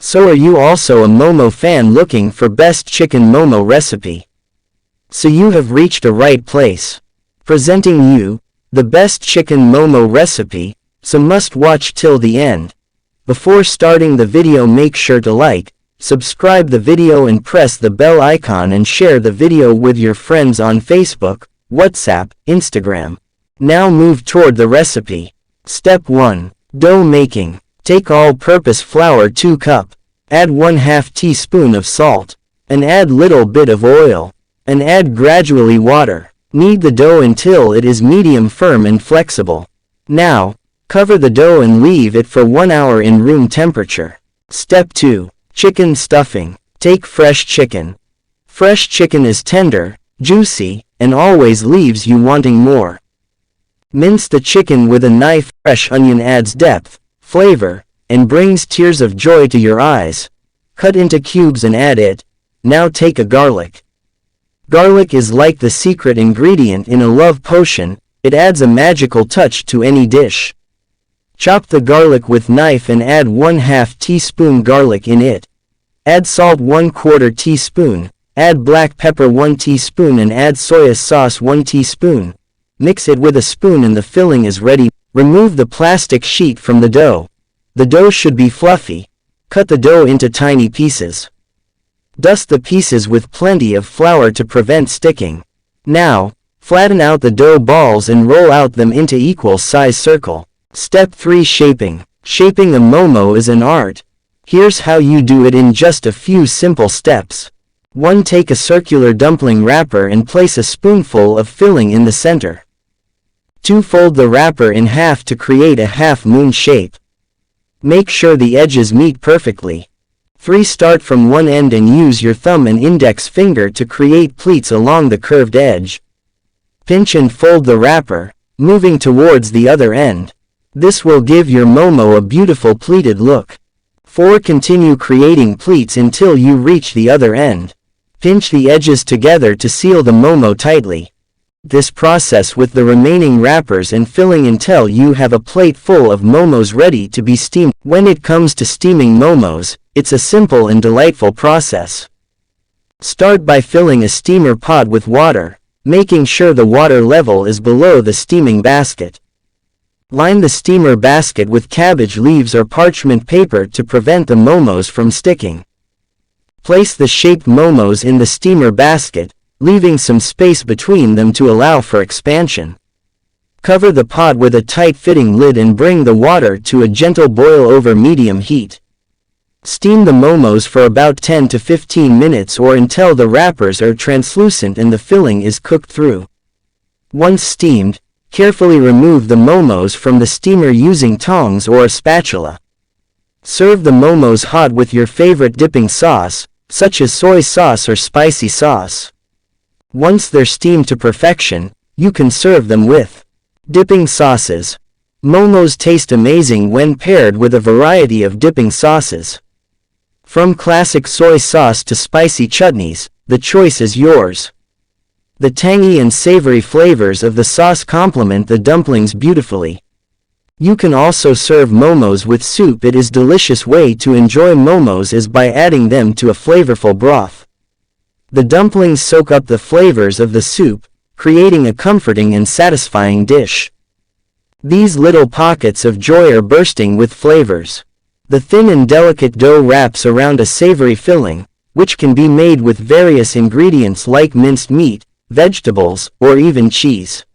So are you also a Momo fan looking for best chicken Momo recipe? So you have reached a right place. Presenting you, the best chicken Momo recipe, so must watch till the end. Before starting the video, make sure to like, subscribe the video and press the bell icon and share the video with your friends on Facebook, WhatsApp, Instagram. Now move toward the recipe. Step 1. Dough making. Take all-purpose flour 2 cup. Add 1/2 teaspoon of salt. And add little bit of oil. And add gradually water. Knead the dough until it is medium firm and flexible. Now, cover the dough and leave it for 1 hour in room temperature. Step 2. Chicken stuffing. Take fresh chicken. Fresh chicken is tender, juicy, and always leaves you wanting more. Mince the chicken with a knife. Fresh onion adds depth, flavor, and brings tears of joy to your eyes. Cut into cubes and add it. Now take a garlic. Garlic is like the secret ingredient in a love potion. It adds a magical touch to any dish. Chop the garlic with knife and add 1/2 teaspoon garlic in it. Add salt 1/4 teaspoon, add black pepper 1 teaspoon and add soya sauce 1 teaspoon. Mix it with a spoon and the filling is ready. Remove the plastic sheet from the dough. The dough should be fluffy. Cut the dough into tiny pieces. Dust the pieces with plenty of flour to prevent sticking. Now, flatten out the dough balls and roll out them into equal size circle. Step 3. Shaping. Shaping a momo is an art. Here's how you do it in just a few simple steps. 1. Take a circular dumpling wrapper and place a spoonful of filling in the center. 2. Fold the wrapper in half to create a half-moon shape. Make sure the edges meet perfectly. 3. Start from one end and use your thumb and index finger to create pleats along the curved edge. Pinch and fold the wrapper, moving towards the other end. This will give your momo a beautiful pleated look. 4. Continue creating pleats until you reach the other end. Pinch the edges together to seal the momo tightly. This process with the remaining wrappers and filling until you have a plate full of momos ready to be steamed. When it comes to steaming momos, it's a simple and delightful process. Start by filling a steamer pot with water, making sure the water level is below the steaming basket. Line the steamer basket with cabbage leaves or parchment paper to prevent the momos from sticking. Place the shaped momos in the steamer basket, leaving some space between them to allow for expansion. Cover the pot with a tight-fitting lid and bring the water to a gentle boil over medium heat. Steam the momos for about 10 to 15 minutes or until the wrappers are translucent and the filling is cooked through. Once steamed, carefully remove the momos from the steamer using tongs or a spatula. Serve the momos hot with your favorite dipping sauce, such as soy sauce or spicy sauce. Once they're steamed to perfection, you can serve them with dipping sauces. Momos taste amazing when paired with a variety of dipping sauces. From classic soy sauce to spicy chutneys, the choice is yours. The tangy and savory flavors of the sauce complement the dumplings beautifully. You can also serve momos with soup. It is a delicious way to enjoy momos is by adding them to a flavorful broth. The dumplings soak up the flavors of the soup, creating a comforting and satisfying dish. These little pockets of joy are bursting with flavors. The thin and delicate dough wraps around a savory filling, which can be made with various ingredients like minced meat, vegetables, or even cheese.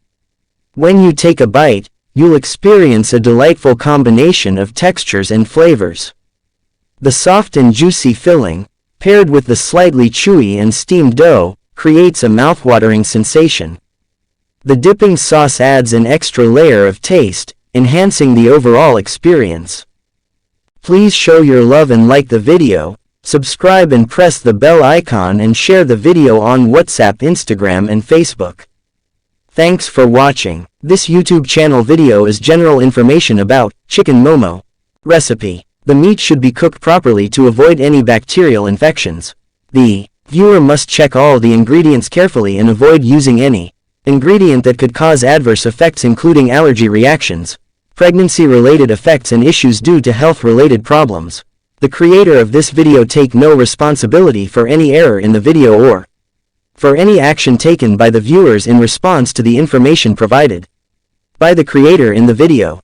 When you take a bite, you'll experience a delightful combination of textures and flavors. The soft and juicy filling, paired with the slightly chewy and steamed dough, creates a mouthwatering sensation. The dipping sauce adds an extra layer of taste, enhancing the overall experience. Please show your love and like the video, subscribe and press the bell icon and share the video on WhatsApp, Instagram and Facebook. Thanks for watching. This YouTube channel video is general information about chicken momo recipe. The meat should be cooked properly to avoid any bacterial infections. The viewer must check all the ingredients carefully and avoid using any ingredient that could cause adverse effects including allergy reactions, pregnancy-related effects and issues due to health-related problems. The creator of this video take no responsibility for any error in the video or for any action taken by the viewers in response to the information provided by the creator in the video.